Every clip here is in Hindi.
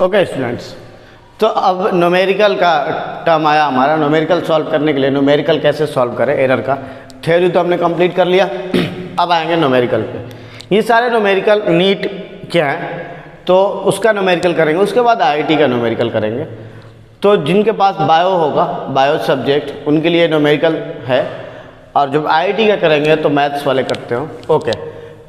ओके स्टूडेंट्स, तो अब न्यूमेरिकल का टर्म आया हमारा। न्यूमेरिकल सॉल्व करने के लिए न्यूमेरिकल कैसे सॉल्व करें एरर का, थ्योरी तो हमने कंप्लीट कर लिया। अब आएंगे न्यूमेरिकल पे। ये सारे न्यूमेरिकल नीट क्या है तो उसका न्यूमेरिकल करेंगे, उसके बाद आईआईटी का न्यूमेरिकल करेंगे। तो जिनके पास बायो होगा, बायो सब्जेक्ट, उनके लिए न्यूमेरिकल है, और जब आईआईटी का करेंगे तो मैथ्स वाले करते हो। ओके,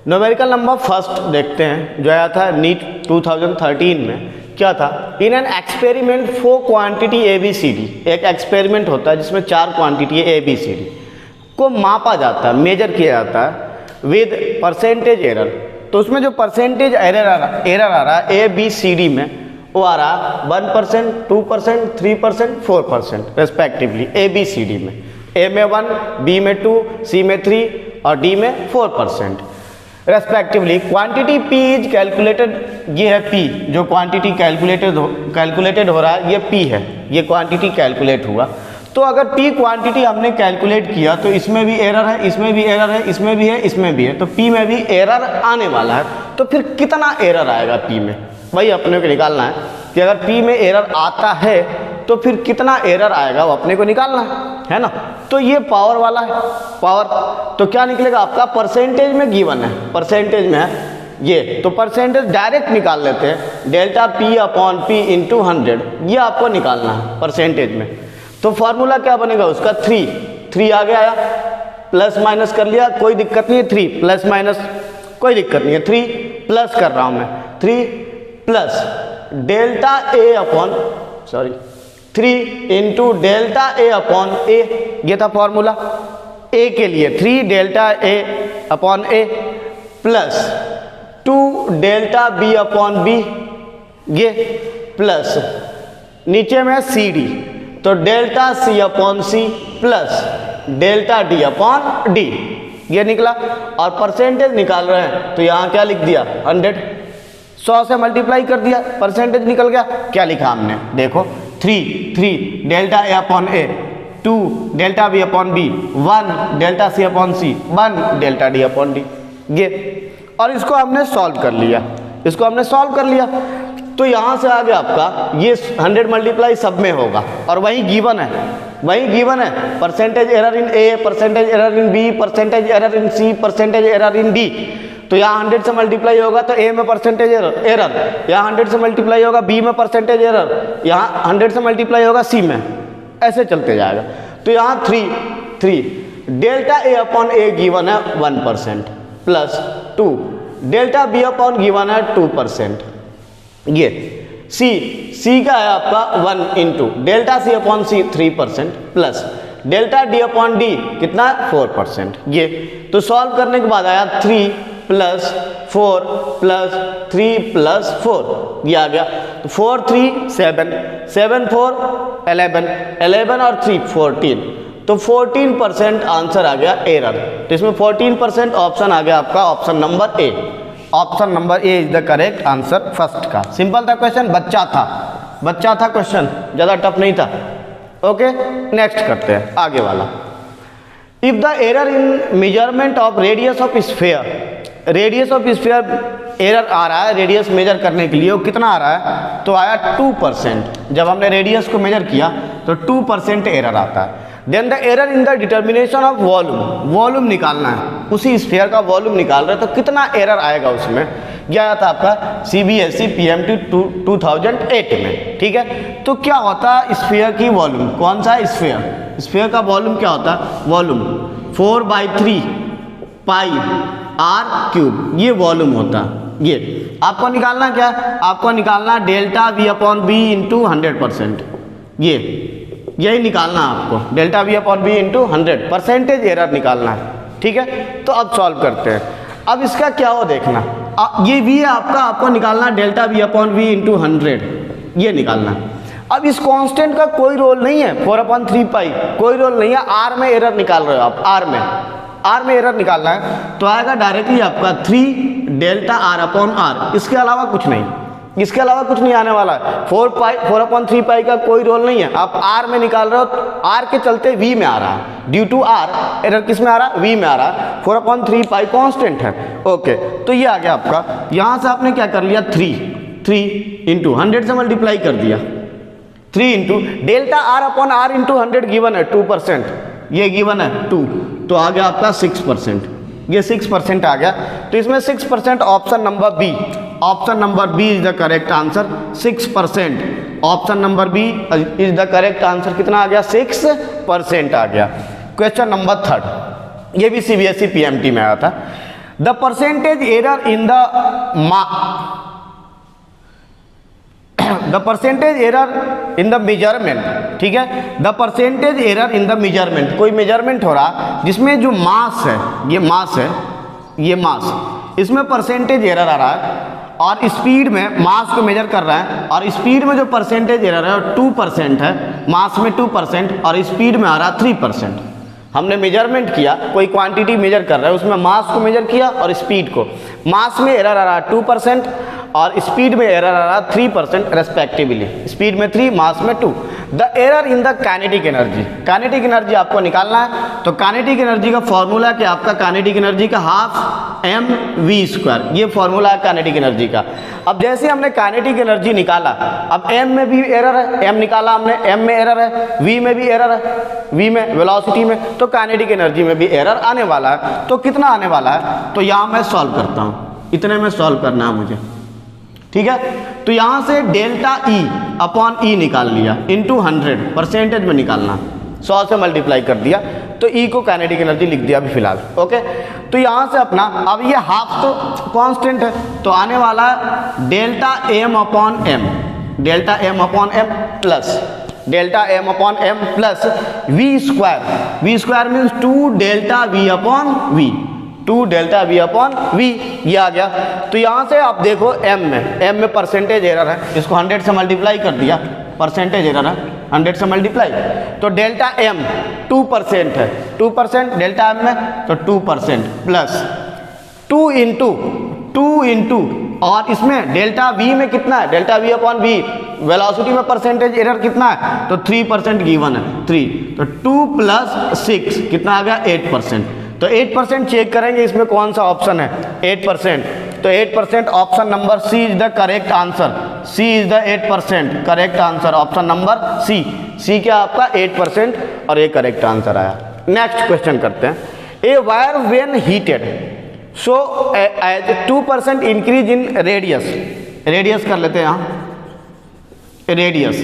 न्यूमेरिकल नंबर फर्स्ट देखते हैं जो आया था नीट 2013 में। क्या था? In an experiment for quantity ABCD, एक एक्सपेरिमेंट होता है जिसमें 4 क्वांटिटी ABCD को मापा जाता है, मेजर किया जाता है विद परसेंटेज एरर। तो उसमें जो परसेंटेज एरर आ रहा है ABCD में, वो आ रहा 1%, 2%, 3%, 4% रेस्पेक्टिवली ABCD में। A में 1, B में 2, C में 3 और D में 4% respectively. Quantity P is calculated, ये है P, जो क्वांटिटी कैलकुलेटेड हो रहा है ये P है, ये क्वांटिटी कैलकुलेट हुआ। तो अगर P क्वांटिटी हमने कैलकुलेट किया तो इसमें भी एरर है, इसमें भी एरर है, इसमें भी है, इसमें भी है, तो P में भी एरर आने वाला है। तो फिर कितना एरर आएगा P में, वही अपने को निकालना है कि अगर P में एरर आता है तो फिर कितना एरर आएगा वो अपने को निकालना है ना। तो ये पावर वाला है, पावर। तो क्या निकलेगा आपका, परसेंटेज में गिवन है, परसेंटेज में है ये, तो परसेंटेज डायरेक्ट निकाल लेते हैं, delta P upon P into 100, ये आपको निकालना है परसेंटेज में। तो फॉर्मूला क्या बनेगा उसका, 3 आगे आया, प्लस माइनस कर लिया, कोई दिक्कत नहीं है, 3 प्लस माइनस कोई दिक्कत नहीं है, 3 प्लस कर रहा हूँ मैं, 3 plus delta A upon 3 into delta A upon A, ये था फॉर्मूला A के लिए, 3 delta A upon A plus 2 delta B upon B, ये प्लस नीचे में CD, तो delta C upon C plus delta D upon D, ये निकला। और परसेंटेज निकाल रहे हैं तो यहाँ क्या लिख दिया, 100 से मल्टीप्लाई कर दिया, परसेंटेज निकल गया। क्या लिखा हमने, देखो, 3 delta A upon A, 2 delta B upon B, 1 delta C upon C, 1 delta D upon D, ये। और इसको हमने सॉल्व कर लिया, इसको हमने सॉल्व कर लिया। तो यहाँ से आगे आपका ये 100 मल्टीप्लाई सब में होगा, और वही गिवन है, वही गिवन है, percentage error in A, percentage error in B, percentage error in C, percentage error in D। तो यहाँ 100 से मल्टीप्लाई होगा तो A में परसेंटेज एरर, यहाँ 100 से मल्टीप्लाई होगा B में परसेंटेज एरर, यहाँ 100 से मल्टीप्लाई होगा C में, ऐसे चलते जाएगा। तो यहाँ 3 delta A upon A given है 1% plus 2 delta B upon given है 2%, ये C का है आपका 1 into delta C upon C 3% plus delta D upon D कितना, 4%, ये। तो सॉल्व करने के बाद आया 3 प्लस 4 प्लस 3 प्लस 4, ये आ गया। तो 4 3 7 4 11 और 3 14, तो 14% आंसर आ गया एरर। तो इसमें 14% ऑप्शन आ गया आपका, option number A. Option number A is the correct answer first का। सिंपल था क्वेश्चन, बच्चा था क्वेश्चन, ज़्यादा टफ नहीं था। ओके, नेक्स्ट करते हैं आगे वाला। If the error in measurement of radius of sphere, radius of sphere error आ रहा है रेडियस मेजर करने के लिए, वो कितना आ रहा है, तो आया 2%। जब हमने रेडियस को मेजर किया तो 2% एरर आता है। Then the error in the determination of volume, volume निकालना है, उसी स्फीयर का वॉल्यूम निकाल रहे हैं, तो कितना एरर आएगा उसमें, यह आया था आपका CBSE PMT 2008 में, ठीक है। तो क्या होता है स्फीयर की वॉल्यूम, कौन सा स्फीयर का वॉल्यूम क्या होता है, वॉल्यूम 4/3 पाई r³, ये वॉल्यूम होता है। ये आपको निकालना क्या है, आपको निकालना delta V upon B into 100%, यही निकालना है आपको, delta V upon B into 100, percentage error निकालना है, ठीक है। तो अब सॉल्व करते हैं। अब इसका क्या हो देखना, ये V है आपका, आपको निकालना delta V upon B into 100, ये निकालना है। अब इस कांस्टेंट का कोई रोल नहीं है, 4/3 पाई कोई रोल नहीं है, R में एरर निकाल रहे हो आप, R में एरर निकालना है, तो आएगा डायरेक्टली आपका 3 डेल्टा R अपॉन R, इसके अलावा कुछ नहीं, इसके अलावा कुछ नहीं आने वाला है। 4/3 पाई का कोई रोल नहीं है, आप R में निकाल रहे हो, R के चलते V में आ रहा है, ड्यू टू R एरर किस में आ रहा है, V में आ रहा है, 4/3 पाई कांस्टेंट है। ओके, तो ये आ गया आपका। यहाँ से आपने क्या कर लिया, 3 3 इंटू 100 से मल्टीप्लाई कर दिया, 3 into delta R upon R into 100 given है 2%, ये गिवन है 2, तो आ गया आपका 6%, ये 6% आ गया। तो इसमें 6% option number B, option number B is the correct answer, 6%, option number B is the correct answer. कितना आ गया? 6% आ गया। क्वेश्चन नंबर 3, ये भी सीबीएसई पीएमटी में आया था। The percentage error in the percentage error in the measurement, ठीक है, the percentage error in the measurement, कोई मेजरमेंट हो रहा जिसमें जो मास है, ये मास है, ये मास, इसमें परसेंटेज एरर आ रहा है और स्पीड में मास को मेजर कर रहा है और स्पीड में जो परसेंटेज एरर है वो 2% है, मास में 2% और स्पीड में आ रहा 3%। हमने मेजरमेंट किया, कोई क्वांटिटी मेजर कर रहा है, उसमें मास को मेजर किया और स्पीड को, मास में एरर आ रहा 2% और स्पीड में एरर आ रहा 3% रेस्पेक्टिवली, स्पीड में 3, मास में 2। The error in the kinetic energy, kinetic energy आपको निकालना है, तो काइनेटिक एनर्जी का फॉर्मूला कि आपका काइनेटिक एनर्जी का हाफ mv², ये फॉर्मूला है काइनेटिक एनर्जी का। अब जैसे हमने काइनेटिक एनर्जी निकाला, अब m में भी एरर है, m निकाला हमने, m में एरर है, v में भी एरर है, v में वेलोसिटी में, तो काइनेटिक एनर्जी में भी एरर आने वाला है। तो कितना आने वाला है? तो यहाँ मैं सॉल्व करता हूँ, इतने में सॉल्व करना है मुझे, ठीक है। तो यहाँ से डेल्टा ई अपॉन ई निकाल लिया इंटू 100, परसेंटेज में निकालना, 100 से मल्टीप्लाई कर दिया, तो ई को काइनेटिक एनर्जी लिख दिया अभी फिलहाल, ओके। तो यहाँ से अपना, अब ये हाफ तो कांस्टेंट है, तो आने वाला है delta M upon M, delta M upon M plus delta M upon M plus v², means 2 delta v upon V, 2 delta v upon V, ये आ गया। तो यहाँ से आप देखो m में परसेंटेज एरर है, इसको 100 से मल्टीप्लाई कर दिया, परसेंटेज एरर है 100 से मल्टीप्लाई, तो डेल्टा m 2% है, 2% डेल्टा m में, तो 2% प्लस 2 इंटू और इसमें डेल्टा v में कितना है? Delta v upon V, velocity में परसेंटेज एरर कितना है? तो 3% गिवन है, 3, तो 2 प्लस 6 कितना आ गया? 8%। तो 8% चेक करेंगे इसमें कौन सा ऑप्शन है? 8%, तो 8% option number C is the correct answer, C is the 8% correct answer, option number C क्या आपका 8% और ये करेक्ट आंसर आया। नेक्स्ट क्वेश्चन करते हैं। A wire when heated so as 2% increase in radius कर लेते हैं यहाँ, रेडियस,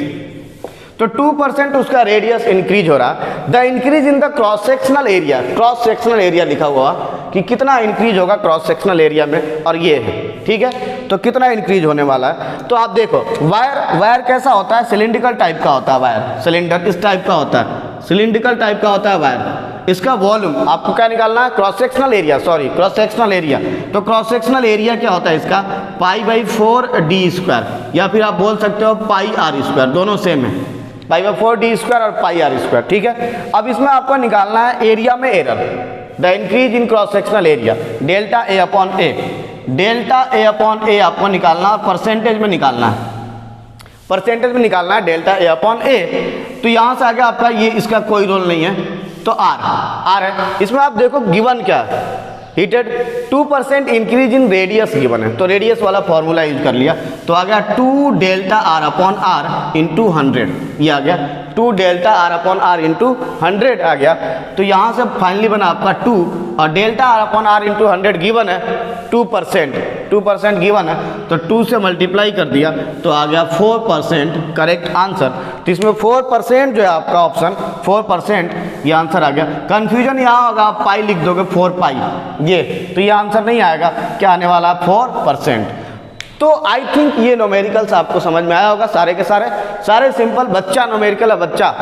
तो 2% उसका रेडियस इंक्रीज हो रहा। The increase in the cross sectional area, cross sectional area लिखा हुआ कि कितना इंक्रीज होगा क्रॉस सेक्शनल एरिया में, और ये है, ठीक है। तो कितना इंक्रीज होने वाला है? तो आप देखो, वायर कैसा होता है? सिलिंड्रिकल टाइप का होता है वायर, सिलेंडर इस टाइप का होता है, सिलिंड्रिकल टाइप का होता है वायर। इसका वॉल्यूम आपको क्या निकालना है? Cross sectional area, sorry cross sectional area. तो क्रॉस सेक्शनल एरिया क्या होता है इसका? π/4d², या फिर आप बोल सकते हो πr², दोनों सेम है, π/4d² और πr², ठीक है। अब इसमें आपको निकालना है एरिया में error, the increase in cross sectional area, delta A upon A, delta A upon A आपको निकालना और परसेंटेज में निकालना है, परसेंटेज में निकालना है डेल्टा ए अपॉन ए। तो यहाँ से आगे आपका ये, इसका कोई रोल नहीं है, तो आर है। इसमें आप देखो गिवन क्या है, heated 2% increase in radius given है, तो रेडियस वाला फॉर्मूला यूज कर लिया, तो आ गया 2 delta R upon R into 100, ये आ गया 2 delta R upon R into 100 आ गया। तो यहाँ से फाइनली बना आपका 2, और delta R upon R into 100 given है 2% गिवन है, तो 2 से मल्टीप्लाई कर दिया, तो आ गया 4% करेक्ट आंसर। तो इसमें 4% जो है आपका ऑप्शन 4% ये आंसर आ गया। कंफ्यूजन यहाँ होगा, आप पाई लिख दोगे 4 पाई ये, तो ये आंसर नहीं आएगा, क्या आने वाला 4%। तो आई थिंक ये न्यूमेरिकल्स आपको समझ में आया होगा, सारे के सारे सिंपल, बच्चा न्यूमेरिकल है, बच्चा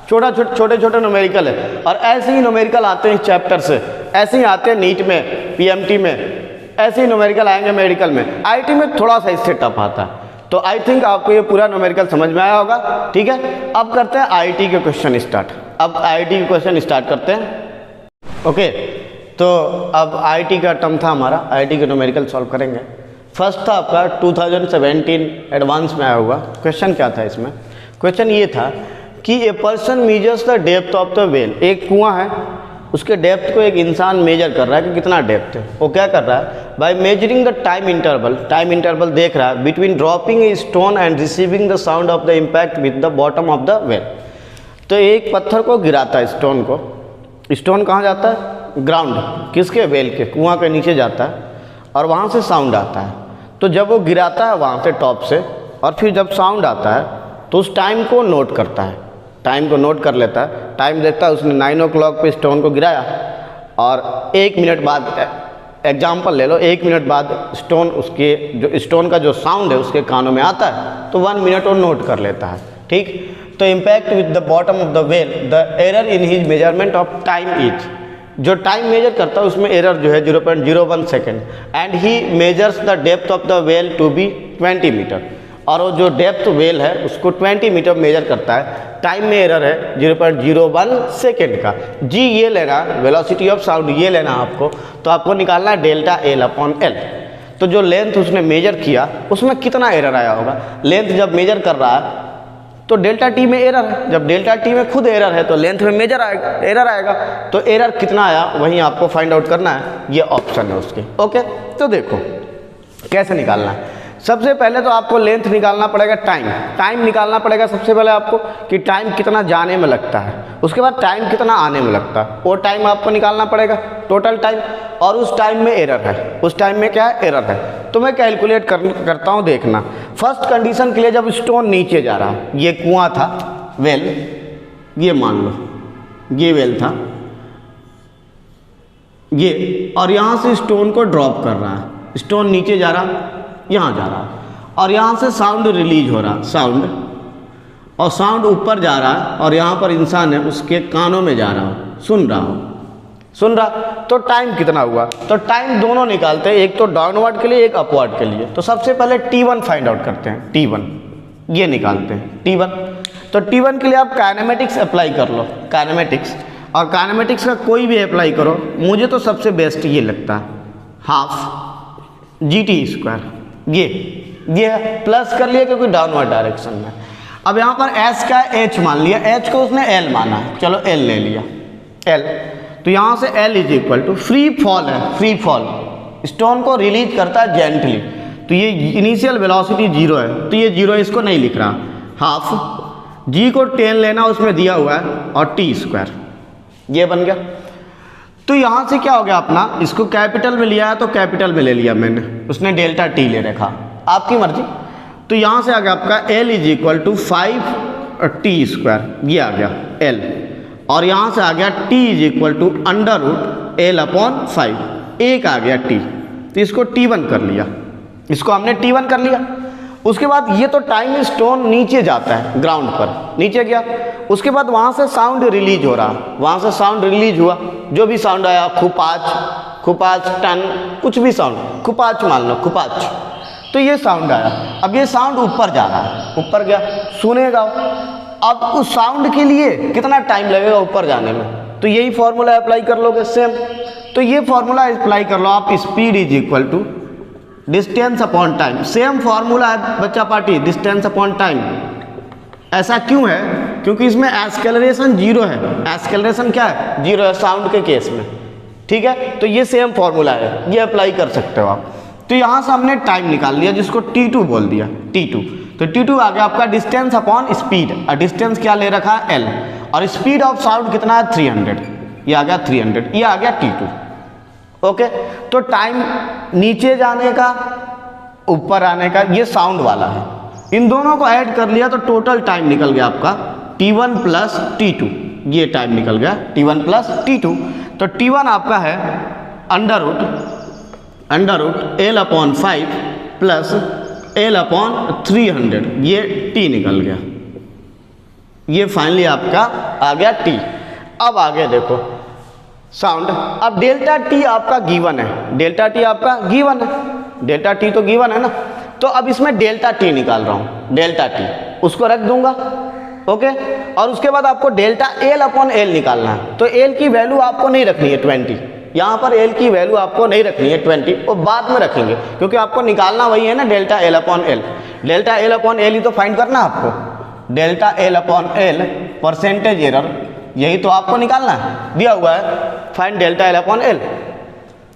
छोटे छोटे न्यूमेरिकल है, और ऐसे ही न्यूमेरिकल आते हैं इस चैप्टर से, ऐसे ही आते हैं नीट में, पीएमटी में, ऐसे ही न्यूमेरिकल आएंगे मेडिकल में, आईटी में थोड़ा सा इससे टफ आता है। तो आई थिंक आपको ये पूरा न्यूमेरिकल समझ में आया होगा, ठीक है। अब करते हैं आईटी के क्वेश्चन स्टार्ट, अब आईटी के क्वेश्चन स्टार्ट करते हैं, ओके। तो अब आईटी का टर्म था हमारा, आईटी के न्यूमेरिकल सॉल्व करेंगे। फर्स्ट था आपका 2017 एडवांस में आया हुआ क्वेश्चन। क्या था इसमें? क्वेश्चन ये था कि a person measures the depth of the well, एक कुआं है उसके डेप्थ को एक इंसान मेजर कर रहा है कि कितना डेप्थ है। वो क्या कर रहा है, by measuring the time interval देख रहा है between dropping a stone and receiving the sound of the impact with the bottom of the well. तो एक पत्थर को गिराता है, स्टोन कहाँ जाता है, ग्राउंड, किसके, वेल के, कुआं के नीचे जाता है और वहाँ से साउंड आता है। तो जब वो गिराता है वहाँ से टॉप से, और फिर जब साउंड आता है तो उस टाइम को नोट करता है, टाइम को नोट कर लेता है, टाइम देखता है उसने 9 o'clock पे स्टोन को गिराया और 1 मिनट बाद, एग्जाम्पल ले लो, 1 मिनट बाद स्टोन, उसके जो स्टोन का जो साउंड है उसके कानों में आता है तो 1 मिनट वो नोट कर लेता है। ठीक, तो impact with the bottom of the well, the error in his measurement of time is, जो टाइम मेजर करता है उसमें एरर जो है 0.01 second, and he measures the depth of the well to be 20 metre, और वो जो डेप्थ वेल है उसको 20 मीटर मेजर करता है। टाइम में एरर है 0.01 सेकेंड का। जी ये लेना, वेलोसिटी ऑफ साउंड ये लेना आपको, तो आपको निकालना है डेल्टा एल अपॉन एल। तो जो लेंथ उसने मेजर किया उसमें कितना एरर आया होगा, लेंथ जब मेजर कर रहा है तो डेल्टा टी में एरर है, जब डेल्टा टी में खुद एरर है तो लेंथ में मेजर आएगा, एरर आएगा, तो एरर कितना आया वहीं आपको फाइंड आउट करना है, ये ऑप्शन है उसके। ओके, तो देखो कैसे निकालना है। सबसे पहले तो आपको लेंथ निकालना पड़ेगा, टाइम निकालना पड़ेगा सबसे पहले आपको, कि टाइम कितना जाने में लगता है, उसके बाद टाइम कितना आने में लगता है, वो टाइम आपको निकालना पड़ेगा, टोटल टाइम, और उस टाइम में एरर है, उस टाइम में क्या है, एरर है। तो मैं कैलकुलेट करता हूँ, देखना। फर्स्ट कंडीशन के लिए जब स्टोन नीचे जा रहा है, ये कुआं था, वेल, ये मान लो ये वेल था ये, और यहाँ से स्टोन को ड्रॉप कर रहा है, स्टोन नीचे जा रहा, यहाँ जा रहा, और यहाँ से साउंड रिलीज हो रहा, और साउंड ऊपर जा रहा है, और यहाँ पर इंसान है उसके कानों में जा रहा हो, सुन रहा, तो टाइम कितना हुआ, तो टाइम दोनों निकालते हैं, एक तो डाउनवर्ड के लिए एक अपवर्ड के लिए। तो सबसे पहले T1 फाइंड आउट करते हैं, T1 ये निकालते हैं, T1। तो T1 के लिए आप काइनेमेटिक्स अप्लाई कर लो, काइनेमेटिक्स, और काइनेमेटिक्स का कोई भी अप्लाई करो, मुझे तो सबसे बेस्ट ये लगता है, हाफ GT², ये प्लस कर लिया क्योंकि डाउनवर्ड डायरेक्शन में। अब यहाँ पर एच का एच मान लिया, एच को उसने एल माना है, चलो एल ले लिया, एल, तो यहाँ से L is equal to, free fall है, फ्री फॉल, स्टोन को रिलीज करता है जेंटली, तो ये इनिशियल वेलोसिटी 0 है, तो ये 0 इसको नहीं लिख रहा, हाफ जी को 10 लेना उसमें दिया हुआ है, और T², ये बन गया। तो यहाँ से क्या हो गया अपना, इसको कैपिटल में लिया है तो कैपिटल में ले लिया मैंने, उसने डेल्टा टी ले रखा, आपकी मर्जी। तो यहाँ से आ गया आपका L is equal to 5T², ये आ गया L, और यहाँ से आ गया T is equal to √L upon 5, एक आ गया T, तो इसको T1 कर लिया, इसको हमने T1 कर लिया। उसके बाद ये तो टाइम स्टोन नीचे जाता है, ग्राउंड पर नीचे गया, उसके बाद वहाँ से साउंड रिलीज हो रहा, वहाँ से साउंड रिलीज हुआ, जो भी साउंड आया, खुपाच, टन, कुछ भी साउंड, खुपाच मान लो, खुपाच, तो ये साउंड आया। अब ये साउंड ऊपर जा रहा है, ऊपर गया, सुनेगा, अब उस साउंड के लिए कितना टाइम लगेगा ऊपर जाने में, तो यही फॉर्मूला अप्लाई कर लोगे सेम। तो ये फॉर्मूला अप्लाई कर लो आप, speed is equal to distance upon time, same formula है बच्चा पार्टी, डिस्टेंस अपॉन टाइम। ऐसा क्यों है, क्योंकि इसमें एक्सेलरेशन 0 है, एक्सेलरेशन क्या है, 0 है साउंड के केस में, ठीक है। तो ये सेम फॉर्मूला है, ये अप्लाई कर सकते हो आप। तो यहाँ से हमने टाइम निकाल लिया, जिसको T2 बोल दिया, T2, तो T2 आ गया आपका डिस्टेंस अपॉन स्पीड, और डिस्टेंस क्या ले रखा है, L, और स्पीड ऑफ साउंड कितना है, 300, ये आ गया 300, ये आ गया T2। ओके, तो टाइम नीचे जाने का, ऊपर आने का, ये साउंड वाला है, इन दोनों को ऐड कर लिया तो टोटल टाइम निकल गया आपका T1 प्लस T2, ये टाइम निकल गया T1 प्लस T2। तो T1 आपका है under root L upon 5 plus L upon 300, ये T निकल गया, ये फाइनली आपका आ गया T। अब आगे देखो साउंड, अब डेल्टा टी आपका गिवन है, डेल्टा टी आपका गिवन है, डेल्टा टी तो गिवन है ना, तो अब इसमें डेल्टा टी निकाल रहा हूँ, डेल्टा टी उसको रख दूंगा, ओके। और उसके बाद आपको डेल्टा एल अपॉन एल निकालना है, तो एल की वैल्यू आपको नहीं रखनी है 20, यहाँ पर एल की वैल्यू आपको नहीं रखनी है 20, वो बाद में रखेंगे, क्योंकि आपको निकालना वही है ना, delta L upon L, delta L upon L ही तो फाइंड करना है आपको, delta L upon L percentage error यही तो आपको निकालना है, दिया हुआ है find delta L upon L.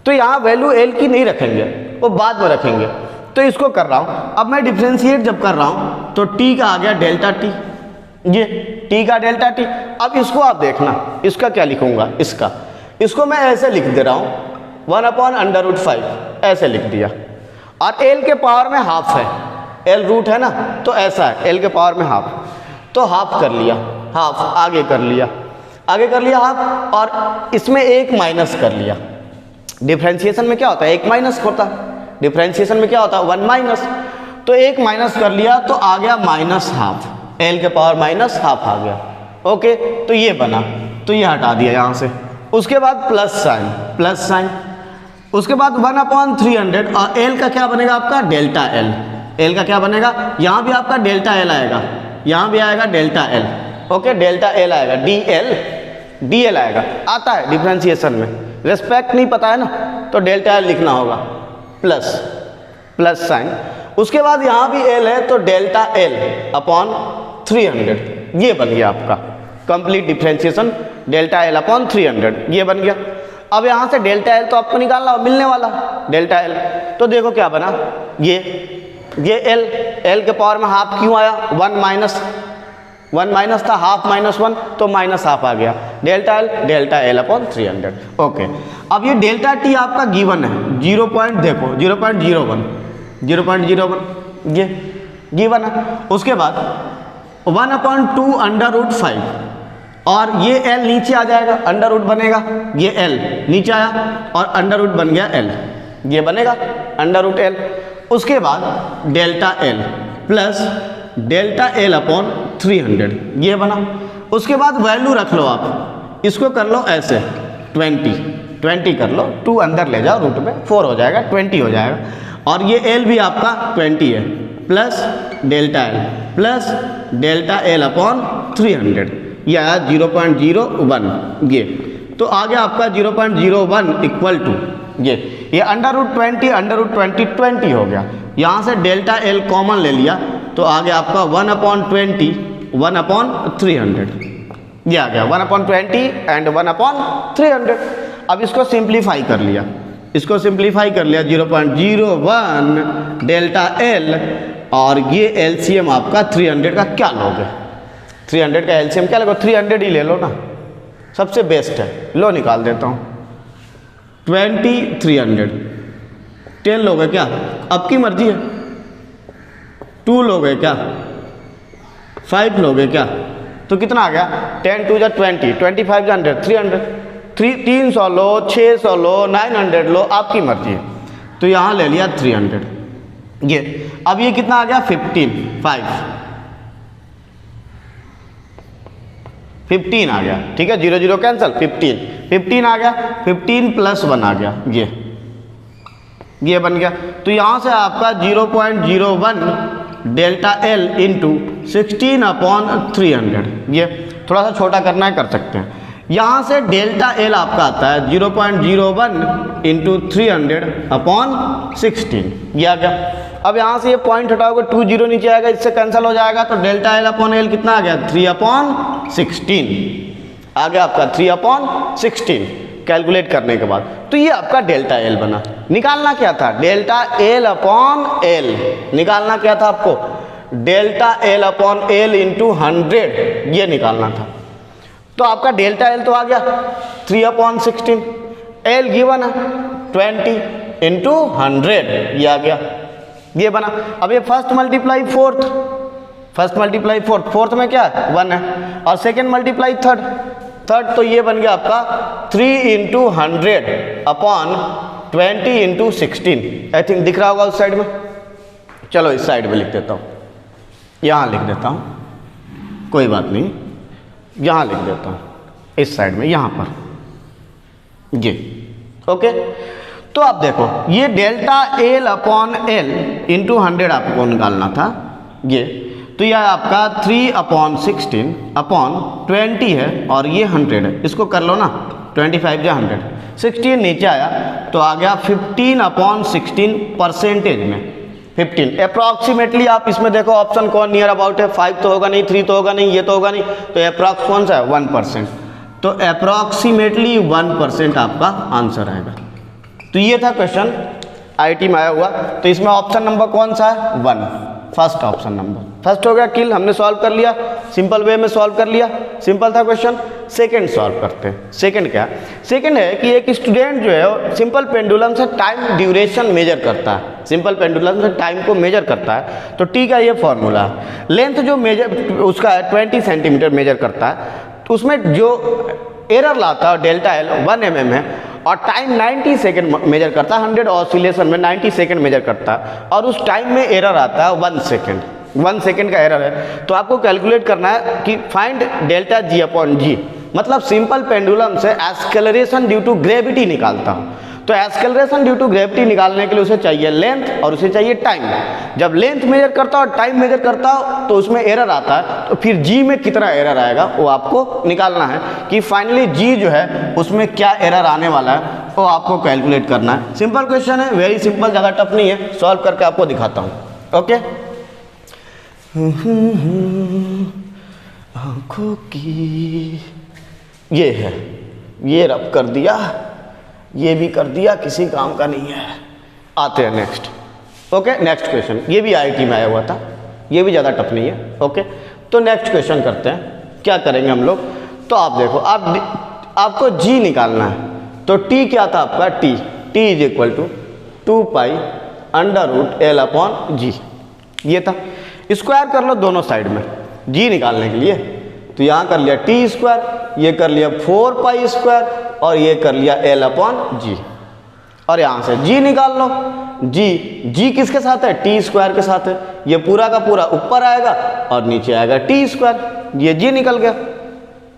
तो यहाँ वैल्यू एल की नहीं रखेंगे, वो बाद में रखेंगे। तो इसको कर रहा हूँ, अब मैं डिफ्रेंशिएट जब कर रहा हूँ तो टी का आ गया डेल्टा टी, ये टी का डेल्टा टी। अब इसको आप देखना, इसका क्या लिखूंगा, इसको मैं ऐसे लिख दे रहा हूँ 1/√5 ऐसे लिख दिया, और एल के पावर में हाफ है, एल रूट है ना, तो ऐसा है एल के पावर में हाफ, तो हाफ कर लिया, हाफ आगे कर लिया हाफ, और इसमें एक माइनस कर लिया। डिफरेंशिएशन में क्या होता है, एक माइनस होता है, डिफरेंशिएशन में क्या होता है 1 माइनस, तो एक माइनस कर लिया तो आ गया माइनस हाफ, एल के पावर माइनस हाफ आ गया। ओके, तो ये बना, तो ये हटा दिया यहाँ से। उसके बाद प्लस साइन, उसके बाद 1/300, और एल का क्या बनेगा आपका डेल्टा एल, एल का क्या बनेगा, यहाँ भी आपका डेल्टा एल आएगा, यहाँ भी आएगा delta L. Okay, delta L आएगा, डी एल आएगा, आता है डिफरेंशिएशन में, रेस्पेक्ट नहीं पता है ना, तो डेल्टा एल लिखना होगा, प्लस साइन। उसके बाद यहाँ भी एल है तो डेल्टा एल अपॉन 300, ये बन गया आपका complete differentiation, delta L upon 300 ये बन गया। अब यहाँ से डेल्टा एल तो आपको निकालना मिलने वाला डेल्टा एल, तो देखो क्या बना, ये एल के पावर में हाफ क्यों आया, 1 माइनस था, हाफ -1 तो माइनस हाफ आ गया, डेल्टा एल अपॉन 300। ओके, अब ये डेल्टा टी आपका गिवन है 0.01 ये गिवन है। उसके बाद 1/2√5, और ये एल नीचे आ जाएगा, अंडर रूट बनेगा, ये एल नीचे आया और अंडर रूट बन गया एल, ये बनेगा अंडर रूट एल। उसके बाद delta L plus delta L upon 300 ये बना। उसके बाद वैल्यू रख लो आप, इसको कर लो ऐसे 20 कर लो, 2 अंदर ले जाओ रूट में, 4 हो जाएगा, 20 हो जाएगा, और ये एल भी आपका 20 है, plus delta L plus delta L upon 300, ये आया 0.01 ये, तो आ गया आपका 0.01 इक्वल टू ये अंडर रूट 20 हो गया। यहाँ से डेल्टा एल कॉमन ले लिया तो आ गया आपका 1/20 1/300, ये आ गया 1/20 एंड 1/300। अब इसको सिंप्लीफाई कर लिया, 0.01 डेल्टा एल, और ये एलसीएम आपका 300 का क्या लोगे, 300 का एलसीएम क्या लोगे, 300 ही ले लो ना, सबसे बेस्ट है, लो निकाल देता हूँ, 20 300 10 लोगे क्या, अब की मर्जी है, 2 लोगे क्या, 5 लोगे क्या, तो कितना आ गया 10 2 20, 25 100 300, 300 लो, 600 लो, 900 लो, आपकी मर्जी है। तो यहाँ ले लिया 300 ये। अब ये कितना आ गया 15 आ गया, ठीक है, 0 0 कैंसिल, 15 आ गया, 15 + 1 आ गया, ये बन गया। तो यहाँ से आपका 0.01 डेल्टा एल इंटू 16/300, ये थोड़ा सा छोटा करना है कर सकते हैं। यहाँ से डेल्टा एल आपका आता है 0.01 इंटू 300/16, ये आ गया। अब यहाँ से ये पॉइंट हटाओगे 2 0 नीचे आएगा, इससे कैंसिल हो जाएगा, तो डेल्टा एल अपॉन एल कितना आ गया 3/16 आ गया आपका 3/16 कैलकुलेट करने के बाद। तो ये आपका डेल्टा एल बना। निकालना क्या था, डेल्टा एल अपॉन एल निकालना क्या था आपको, delta L upon L into 100 ये निकालना था। तो आपका डेल्टा एल तो आ गया 3/16, एल गिवन है 20 इंटू 100 ये आ गया, ये बना। अब ये फर्स्ट मल्टीप्लाई फोर्थ में क्या है 1 है, और सेकेंड मल्टीप्लाई थर्ड, तो ये बन गया आपका 3 इंटू 100/20 इंटू 16। आई थिंक दिख रहा होगा उस साइड में, चलो इस साइड में लिख देता हूँ, यहाँ लिख देता हूँ, कोई बात नहीं, यहाँ लिख देता हूँ इस साइड में, यहाँ पर ये। ओके, तो आप देखो ये delta L upon L into 100 आपको निकालना था ये, तो यह आपका 3/16/20 है, और ये 100 है, इसको कर लो ना, 25 या 100, 16 नीचे आया तो आ गया 15/16 परसेंटेज में 15 अप्रॉक्सीमेटली। आप इसमें देखो ऑप्शन कौन नियर अबाउट है, 5 तो होगा नहीं, 3 तो होगा नहीं, ये तो होगा नहीं, तो अप्रॉक्स कौन सा है 1%। तो अप्रॉक्सीमेटली 1% आपका आंसर आएगा। तो ये था क्वेश्चन आईटी में आया हुआ। तो इसमें ऑप्शन नंबर कौन सा है? 1, फर्स्ट ऑप्शन नंबर। फर्स्ट हो गया किल, हमने सॉल्व कर लिया, सिंपल वे में सॉल्व कर लिया, सिंपल था क्वेश्चन। सेकंड सॉल्व करते हैं। सेकंड क्या? सेकंड है कि एक स्टूडेंट जो है सिंपल पेंडुलम से टाइम ड्यूरेशन मेजर करता है, सिंपल पेंडुलम से टाइम को मेजर करता है। तो टी का ये फॉर्मूला है, लेंथ जो मेजर उसका है 20 सेंटीमीटर मेजर करता है, तो उसमें जो एरर लाता है डेल्टा एल 1 mm है, और टाइम 90 सेकेंड मेजर करता है, 100 ऑसिलेशन में 90 सेकेंड मेजर करता है, और उस टाइम में एरर आता है 1 सेकेंड, 1 सेकेंड का एरर है। तो आपको कैलकुलेट करना है कि फाइंड डेल्टा जी अपॉन जी, मतलब सिंपल पेंडुलम से एक्सेलरेशन ड्यू टू ग्रेविटी निकालता हूँ। तो एक्सेलरेशन ड्यू टू ग्रेविटी निकालने के लिए उसे चाहिए लेंथ और उसे चाहिए टाइम। जब लेंथ मेजर करता हो और टाइम मेजर करता हो तो उसमें एरर आता है, तो फिर जी में कितना एरर आएगा वो आपको निकालना है कि फाइनली जी जो है उसमें क्या एरर आने वाला है, वो आपको कैलकुलेट करना है। सिंपल क्वेश्चन है, वेरी सिंपल, ज़्यादा टफ नहीं है। सॉल्व करके आपको दिखाता हूँ। ओके, आँखों की ये है, ये रब कर दिया, ये भी कर दिया, किसी काम का नहीं है। आते हैं नेक्स्ट। ओके, नेक्स्ट क्वेश्चन, ये भी आईटी में आया हुआ था, ये भी ज़्यादा टफ नहीं है। ओके, तो नेक्स्ट क्वेश्चन करते हैं। क्या करेंगे हम लोग? तो आप देखो, आपको जी निकालना है। तो टी क्या था आपका? T is equal to 2 pi under root L upon G, ये था। स्क्वायर कर लो दोनों साइड में जी निकालने के लिए। तो यहाँ कर लिया टी स्क्वायर, ये कर लिया 4 पाई स्क्वायर, और ये कर लिया एल अपॉन जी, और यहाँ से जी निकाल लो। जी किसके साथ है? टी स्क्वायर के साथ है। ये पूरा का पूरा ऊपर आएगा और नीचे आएगा टी स्क्वायर, ये जी निकल गया,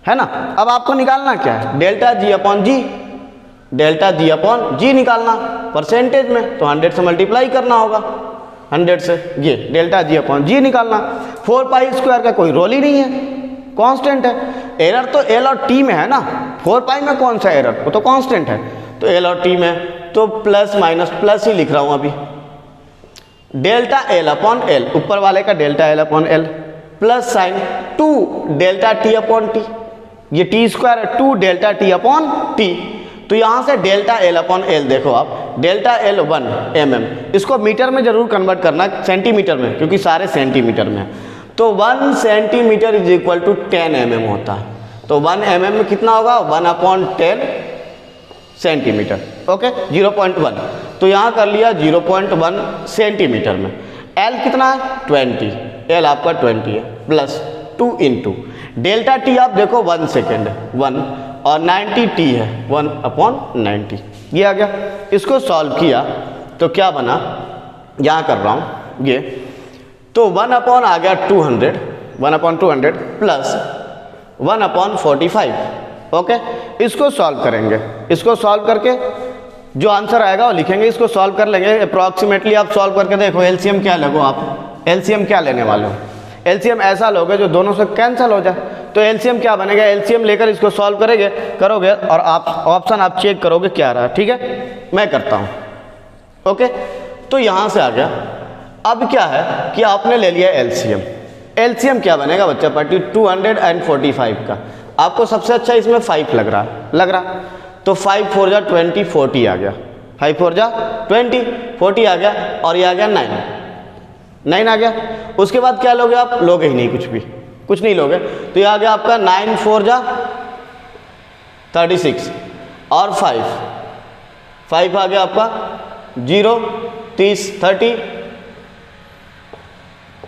है ना। अब आपको निकालना क्या है? डेल्टा जी अपॉन जी, डेल्टा जी अपॉन जी निकालना परसेंटेज में, तो 100 से मल्टीप्लाई करना होगा, 100 से ये डेल्टा जी अपॉन जी निकालना। 4 पाई स्क्वायर का कोई रोल ही नहीं है, कांस्टेंट है। एरर तो एल और टी में है ना, 4 पाई में कौन सा एरर, वो तो कांस्टेंट है। तो एल और टी में तो प्लस माइनस प्लस ही लिख रहा हूँ अभी। डेल्टा एल अपॉन एल, ऊपर वाले का delta L upon L, plus sign 2 delta T upon T, ये टी स्क्वायर है, 2 डेल्टा टी अपॉन टी। तो यहाँ से डेल्टा एल अपॉन एल देखो आप, डेल्टा एल 1 mm, इसको मीटर में जरूर कन्वर्ट करना, सेंटीमीटर में, क्योंकि सारे सेंटीमीटर में है। तो 1 centimetre is equal to 10 mm होता है। तो 1 mm में कितना होगा? 1/10 सेंटीमीटर। ओके, 0.1, तो यहाँ कर लिया 0.1 सेंटीमीटर में। एल कितना है? 20, एल आपका 20 है, प्लस 2 इंटू डेल्टा टी आप देखो 1 सेकेंड है 1, और 90 टी है 1/90, ये आ गया। इसको सॉल्व किया तो क्या बना, यहाँ कर रहा हूँ ये, तो 1 अपॉन आ गया 200, 1/200 प्लस 1/45। ओके, इसको सॉल्व करेंगे, इसको सॉल्व करके जो आंसर आएगा वो लिखेंगे, इसको सॉल्व कर लेंगे। अप्रॉक्सीमेटली आप सॉल्व करके देखो एलसीएम क्या लगो, आप एलसीएम क्या लेने वाले हो? एलसीएम ऐसा लोगे जो दोनों से कैंसिल हो जाए। तो एलसीएम क्या बनेगा? एलसीएम लेकर इसको सॉल्व करोगे और आप ऑप्शन आप चेक करोगे क्या रहा, ठीक है। मैं करता हूँ। ओके, तो यहाँ से आ गया। अब क्या है कि आपने ले लिया एलसीएम। एलसीएम क्या बनेगा बच्चा पार्टी? 245 का। आपको सबसे अच्छा इसमें 5 लग रहा, तो 5 4 जा 20, 40 आ गया, 5 4 जा 20, 40 आ गया, और ये आ गया 9 आ गया। उसके बाद क्या लोगे आप? लोगे ही नहीं, कुछ नहीं लोगे। तो ये आ गया आपका 9 4 जा 36, और 5 आ गया आपका 0 30 30,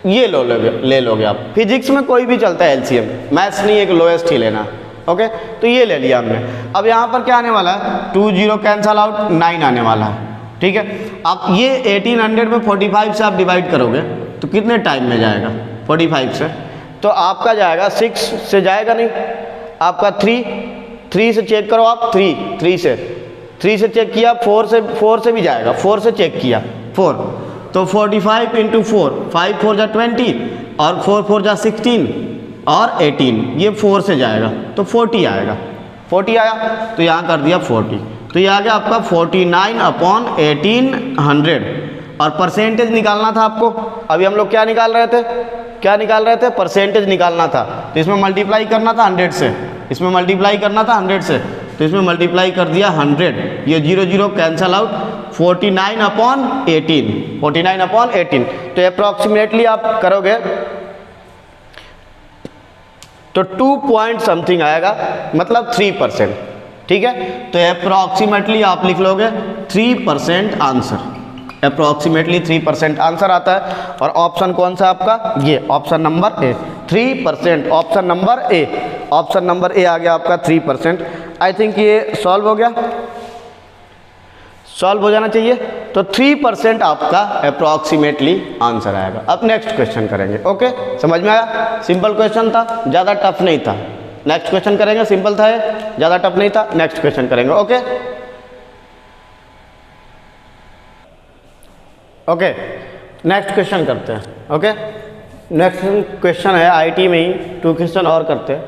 ये ले लोगे आप। फिजिक्स में कोई भी चलता है एलसीएम, मैथ्स नहीं, एक लोएस्ट ही लेना। ओके, तो ये ले लिया हमने। अब यहाँ पर क्या आने वाला है? 2 0 कैंसल आउट, 9 आने वाला है, ठीक है। आप ये 1800 में 45 से आप डिवाइड करोगे तो कितने टाइम में जाएगा? 45 से तो आपका जाएगा 6 से जाएगा नहीं, आपका 3 से चेक करो आप, 3 से चेक किया, 4 से भी जाएगा, 4 से चेक किया 4, तो 45 इंटू 4, 5 4 जा 20, और 4 4 जा 16, और 18, ये 4 से जाएगा तो 40 आएगा। 40 आया तो यहाँ कर दिया 40, तो ये आ गया आपका 49/1800। और परसेंटेज निकालना था आपको। अभी हम लोग क्या निकाल रहे थे? क्या निकाल रहे थे, परसेंटेज निकालना था, तो इसमें मल्टीप्लाई करना था 100 से, इसमें मल्टीप्लाई करना था 100 से, तो इसमें मल्टीप्लाई कर दिया 100, ये 0 0 कैंसल आउट, 49/18, 49/18, तो अप्रॉक्सीमेटली आप करोगे तो 2 पॉइंट समथिंग आएगा, मतलब 3%, ठीक है। तो अप्रॉक्सीमेटली आप लिख लोगे 3% आंसर, अप्रॉक्सीमेटली 3% आंसर आता है। और ऑप्शन कौन सा आपका, ये option number A, 3%, option number A, option number A आ गया आपका 3%। आई थिंक ये सॉल्व हो गया, सॉल्व हो जाना चाहिए। तो 3% आपका अप्रॉक्सीमेटली आंसर आएगा। अब नेक्स्ट क्वेश्चन करेंगे, ओके, समझ में आया, सिंपल क्वेश्चन था, ज़्यादा टफ नहीं था। नेक्स्ट क्वेश्चन करेंगे, सिंपल था ये, ज़्यादा टफ नहीं था, नेक्स्ट क्वेश्चन करेंगे, ओके। ओके, नेक्स्ट क्वेश्चन करते हैं, ओके। नेक्स्ट क्वेश्चन है आईटी में ही 2 क्वेश्चन और करते हैं।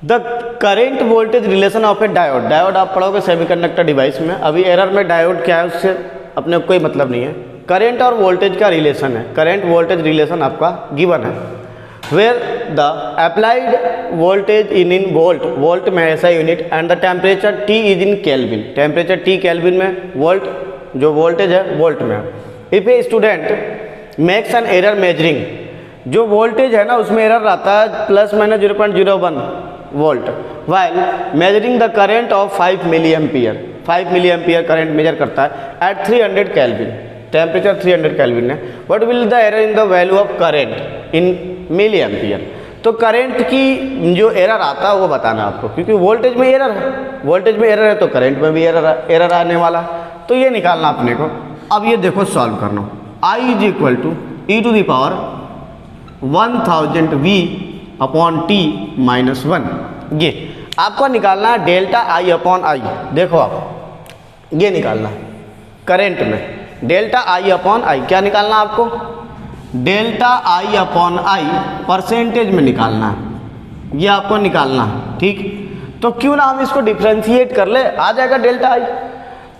The current voltage relation of a diode, diode आप पढ़ोगे सेमीकंडक्टर डिवाइस में, अभी एरर में डायोड क्या है उससे अपने कोई मतलब नहीं है। करेंट और वोल्टेज का रिलेशन है, करेंट वोल्टेज रिलेशन आपका गिवन है, where the applied voltage in volt, volt में ऐसा unit, and the temperature T is in kelvin, temperature T kelvin में, वोल्ट जो वोल्टेज है वोल्ट में। If a student makes an error measuring, जो वोल्टेज है ना उसमें एरर आता है ±0.01 volt, while measuring the current of 5 milli ampere, 5 milli ampere current measure करता है एट 300 केल्विन, टेम्परेचर 300 केल्विन है। What will the error in the value of current in milli ampere, तो करेंट की जो एरर आता है वो बताना आपको, क्योंकि वोल्टेज में एरर है, वोल्टेज में एरर है तो करेंट में भी एरर आने वाला है, तो ये निकालना अपने को। अब ये देखो सॉल्व करना, I is equal to e⁻ 1000 V/T - 1, ये आपको निकालना है डेल्टा I/I। देखो आप ये निकालना करेंट में डेल्टा I/I, क्या निकालना आपको, डेल्टा I/I परसेंटेज में निकालना है, ये आपको निकालना है, ठीक। तो क्यों ना हम इसको डिफ्रेंशिएट कर ले, आ जाएगा डेल्टा I।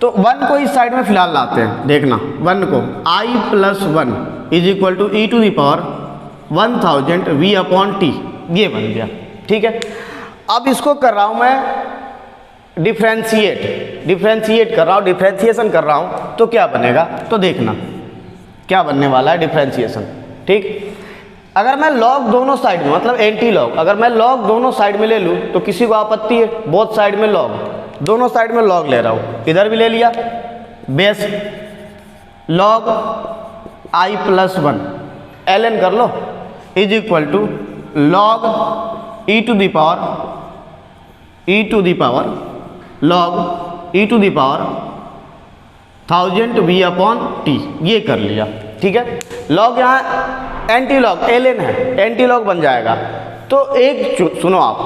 तो 1 को इस साइड में फिलहाल लाते हैं, देखना 1 को I+1 is equal to e⁻ 1000 V/T, ये बन गया, ठीक है। अब इसको कर रहा हूँ मैं डिफ्रेंशिएट कर रहा हूँ, डिफ्रेंशिएशन कर रहा हूँ, तो क्या बनेगा, तो देखना क्या बनने वाला है डिफ्रेंशिएशन, ठीक। अगर मैं लॉग दोनों साइड में, मतलब एंटी लॉग, अगर मैं लॉग दोनों साइड में ले लूँ तो किसी को आपत्ति है, बोथ साइड में लॉग, दोनों साइड में लॉग ले रहा हूँ, इधर भी ले लिया, बेस लॉग I+1 ln कर लो is equal to log e⁻ log e⁻ 1000 V/T, ये कर लिया, ठीक है। लॉग यहाँ एंटी लॉग ln है, एंटी लॉग बन जाएगा। तो एक सुनो आप,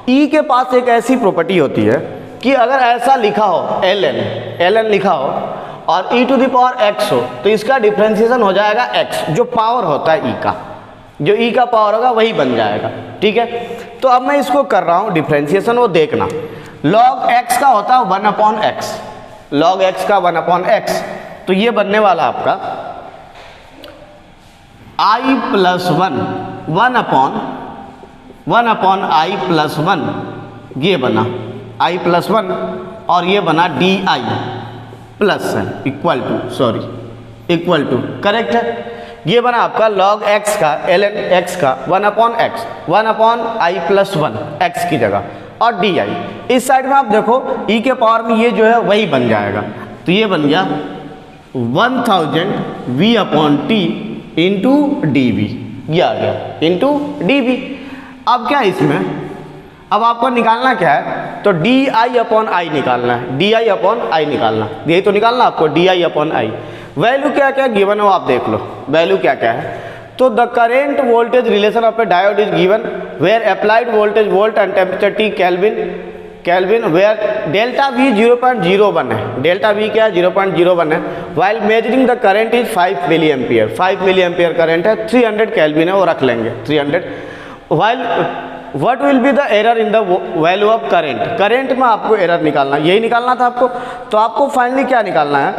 E के पास एक ऐसी प्रॉपर्टी होती है कि अगर ऐसा लिखा हो ln लिखा हो और e⁻x हो, तो इसका डिफ्रेंशिएशन हो जाएगा x, जो पावर होता है E का, जो E का पावर होगा वही बन जाएगा, ठीक है। तो अब मैं इसको कर रहा हूँ डिफ्रेंशिएशन, वो देखना, log x का होता है 1/x, log x का 1/x, तो ये बनने वाला आपका I+1 1/I+1, ये बना I+1 और ये बना DI प्लस है इक्वल टू करेक्ट है। ये बना आपका log x का ln x का 1/x 1/I+1 x की जगह, और DI इस साइड में आप देखो E के पावर में ये जो है वही बन जाएगा, तो ये बन गया 1000 V/T इंटू dV, ये आ गया इंटू dV। अब क्या इसमें, अब आपको निकालना क्या है, तो DI/I निकालना है, DI/I निकालना, यही तो निकालना आपको, DI/I। वैल्यू क्या क्या गिवन हो आप देख लो, वैल्यू क्या क्या है। तो the current voltage relation of a diode is given where applied voltage volt and temperature T kelvin where delta V 0.01 है, डेल्टा V क्या है 0.01 है, while measuring the current is 5 milli ampere, 5 milli ampere current है, 300 केल्विन है, वो रख लेंगे 300। While what will be the error in the value of current, current में आपको एरर निकालना, यही निकालना था आपको। तो आपको फाइनली क्या निकालना है,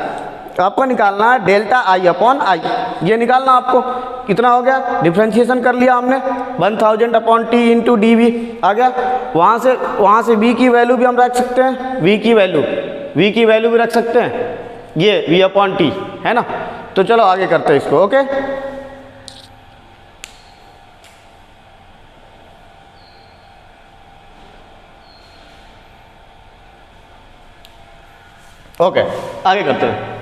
आपको निकालना है डेल्टा आई अपॉन आई, ये निकालना आपको। कितना हो गया, डिफ्रेंशिएशन कर लिया हमने 1000 upon T into D V आ गया। वहाँ से v की वैल्यू भी हम रख सकते हैं, v की वैल्यू भी रख सकते हैं, ये v अपॉन टी है ना। तो चलो आगे करते हैं इसको। ओके, ओके आगे करते हैं।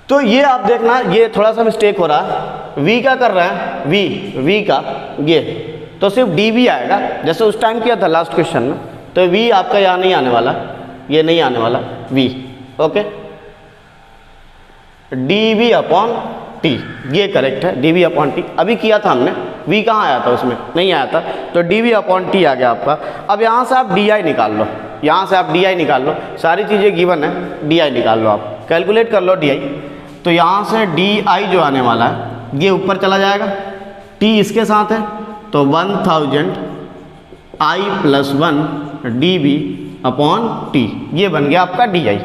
तो ये आप देखना, ये थोड़ा सा मिस्टेक हो रहा है, v का कर रहे हैं, v का ये तो सिर्फ dv आएगा जैसे उस टाइम किया था लास्ट क्वेश्चन में। तो v आपका यहाँ नहीं आने वाला, ये नहीं आने वाला v। Okay, dv upon t ये करेक्ट है, dv अपॉन t अभी किया था हमने, v कहाँ आया था, उसमें नहीं आया था, तो dv अपॉन t आ गया आपका। अब यहाँ से आप di निकाल लो, यहाँ से आप di निकाल लो, सारी चीज़ें गिवन है, di निकाल लो, आप कैलकुलेट कर लो di। तो यहाँ से di जो आने वाला है ये ऊपर चला जाएगा, t इसके साथ है, तो 1000 i plus 1 dv upon t ये बन गया आपका di।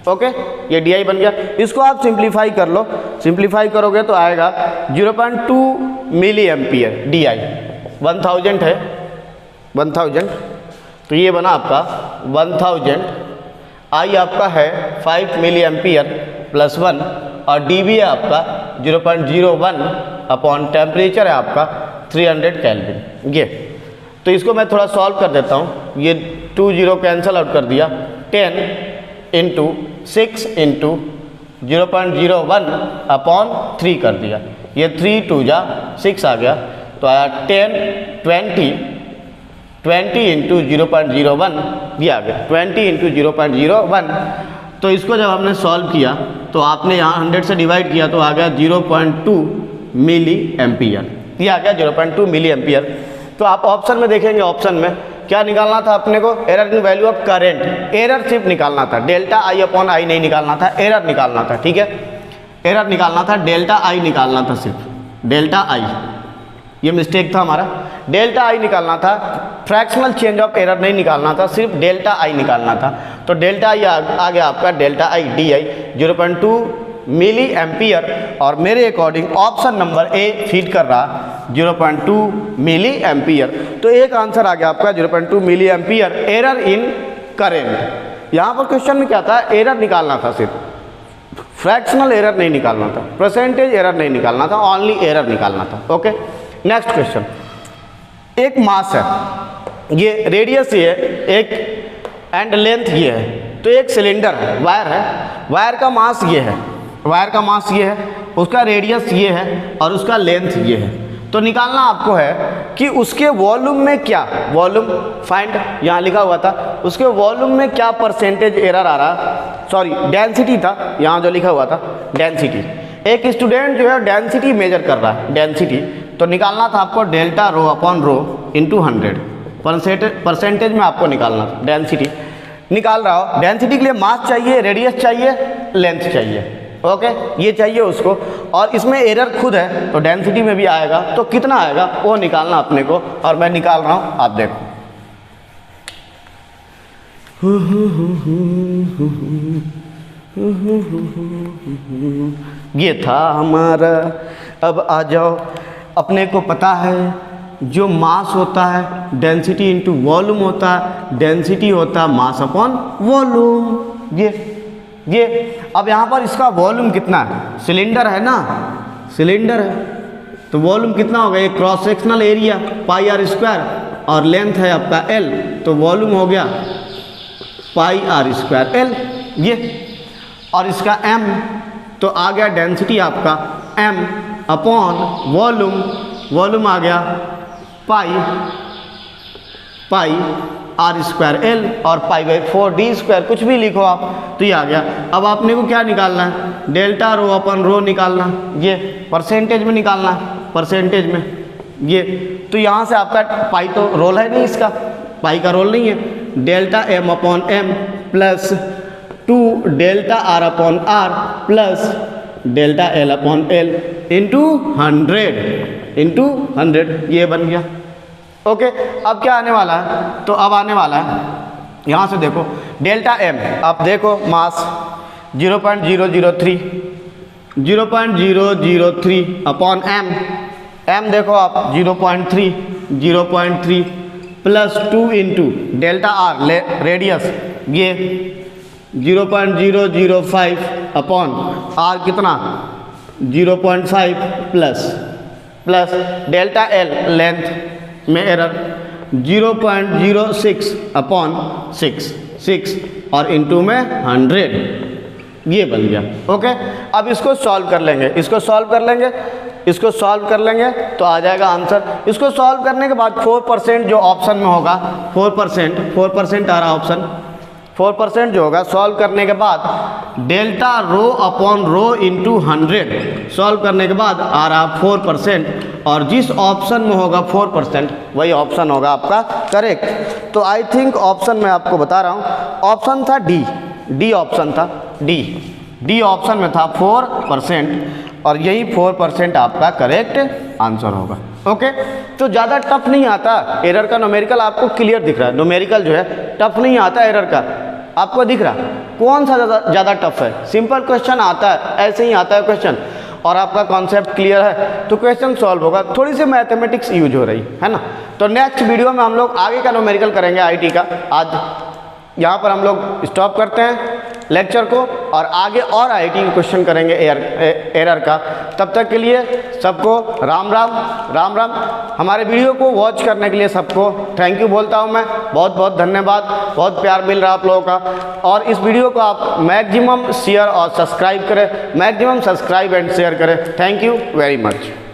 ओके, ये di बन गया। इसको आप सिंप्लीफाई कर लो, सिंप्लीफाई करोगे तो आएगा 0.2 मिली एम्पियर di। 1000 है, 1000 तो ये बना आपका 1000, i आपका है 5 मिली एम्पियर प्लस 1 और dv है आपका 0.01 अपॉन टेम्परेचर है आपका 300 केल्विन। ये तो इसको मैं थोड़ा सॉल्व कर देता हूँ, ये 2 0 कैंसिल आउट कर दिया, 10 इंटू 6 इंटू 0.01 अपॉन 3 कर दिया, ये 3 2 जा 6 आ गया, तो आया 20 इंटू 0.01 ये आ गया 20 इंटू 0.01। तो इसको जब हमने सॉल्व किया तो आपने यहाँ 100 से डिवाइड किया तो आ गया 0.2 मिली एम्पियर, ये आ गया 0.2 मिली एम्पियर। तो आप ऑप्शन में देखेंगे, ऑप्शन में क्या निकालना था अपने को, error in value of current, error सिर्फ निकालना था, डेल्टा आई अपॉन आई नहीं निकालना था, एरर निकालना था। ठीक है, एरर निकालना था, डेल्टा आई निकालना था, सिर्फ डेल्टा आई, ये मिस्टेक था हमारा, डेल्टा आई निकालना था, फ्रैक्शनल चेंज ऑफ एरर नहीं निकालना था, सिर्फ डेल्टा आई निकालना था। तो डेल्टा आई आ गया आपका delta I D I 0.2 milli ampere, और मेरे according option number A feed कर रहा 0.2 मिली एम्पियर। तो एक आंसर आ गया आपका 0.2 milli ampere, error in current. यहाँ पर क्वेश्चन में क्या था, एरर निकालना था, सिर्फ फ्रैक्शनल एरर नहीं निकालना था, परसेंटेज एरर नहीं निकालना था, ओनली एरर निकालना था। ओके, नेक्स्ट क्वेश्चन, एक मास है, ये रेडियस ये है एक एंड लेंथ ये है, तो एक सिलेंडर है, वायर का मास ये है, वायर का मास ये है, उसका रेडियस ये है और उसका लेंथ ये है। तो निकालना आपको है कि उसके वॉल्यूम में क्या, वॉल्यूम फाइंड यहाँ लिखा हुआ था, उसके वॉल्यूम में क्या परसेंटेज एरर आ रहा, सॉरी डेंसिटी था यहाँ जो लिखा हुआ था, डेंसिटी। एक स्टूडेंट जो है डेंसिटी मेजर कर रहा है, डेंसिटी, तो निकालना था आपको delta rho upon rho into 100, percentage में आपको निकालना था, डेंसिटी निकाल रहा हो। डेंसिटी के लिए मास चाहिए, रेडियस चाहिए, लेंथ चाहिए। ओके, ये चाहिए उसको, और इसमें एरर खुद है तो डेंसिटी में भी आएगा, तो कितना आएगा वो निकालना अपने को, और मैं निकाल रहा हूँ, आप देखो। ये था हमारा। अब आ जाओ, अपने को पता है जो मास होता है डेंसिटी इंटू वॉल्यूम होता है, डेंसिटी होता है मास अपॉन वॉल्यूम। ये अब यहाँ पर इसका वॉल्यूम कितना है, सिलेंडर है ना, सिलेंडर है तो वॉल्यूम कितना होगा, ये cross sectional area pi R square, और लेंथ है आपका एल, तो वॉल्यूम हो गया पाई आर स्क्वायर एल ये, और इसका एम, तो आ गया डेंसिटी आपका एम अपॉन वॉल्यूम, वॉल्यूम आ गया पाई आर स्क्वायर एल, और पाई/4 डी स्क्वायर, कुछ भी लिखो आप, तो ये आ गया। अब आपने को क्या निकालना है, डेल्टा रो अपन रो निकालना, ये परसेंटेज में निकालना है, परसेंटेज में ये, तो यहाँ से आपका पाई तो रोल है नहीं, इसका पाई का रोल नहीं है, delta M upon M plus 2 delta R upon R plus delta L upon L into 100, ये बन गया। ओके, अब क्या आने वाला है, तो अब आने वाला है यहाँ से देखो डेल्टा एम, आप देखो मास, 0.003 अपॉन m देखो आप 0.3 plus 2 into delta are radius ये 0.005 अपॉन आर कितना 0.5 प्लस डेल्टा एल लेंथ में एरर 0.06 अपॉन 6 और इंटू में 100 ये बन गया। ओके, अब इसको सॉल्व कर लेंगे तो आ जाएगा आंसर। इसको सॉल्व करने के बाद 4% जो ऑप्शन में होगा 4% आ रहा ऑप्शन 4% जो होगा सॉल्व करने के बाद delta rho upon rho into 100 solve करने के बाद आ रहा 4% और जिस ऑप्शन में होगा 4% वही ऑप्शन होगा आपका करेक्ट। तो आई थिंक ऑप्शन मैं आपको बता रहा हूँ, ऑप्शन था डी ऑप्शन था डी ऑप्शन में था 4% और यही 4% आपका करेक्ट आंसर होगा। ओके, तो ज़्यादा टफ नहीं आता एरर का न्यूमेरिकल, आपको क्लियर दिख रहा है न्यूमेरिकल जो है टफ नहीं आता एरर का, आपको दिख रहा कौन सा ज़्यादा टफ है। सिंपल क्वेश्चन आता है, ऐसे ही आता है क्वेश्चन और आपका कॉन्सेप्ट क्लियर है तो क्वेश्चन सॉल्व होगा। थोड़ी सी मैथमेटिक्स यूज हो रही है ना। तो नेक्स्ट वीडियो में हम लोग आगे का न्यूमेरिकल करेंगे आईटी का। आज यहाँ पर हम लोग स्टॉप करते हैं लेक्चर को और आगे और आईटी के क्वेश्चन करेंगे एरर का। तब तक के लिए सबको राम राम। हमारे वीडियो को वॉच करने के लिए सबको थैंक यू बोलता हूँ मैं, बहुत धन्यवाद, बहुत प्यार मिल रहा है आप लोगों का। और इस वीडियो को आप मैक्सिमम शेयर और सब्सक्राइब करें, मैक्सिमम सब्सक्राइब एंड शेयर करें। Thank you very much.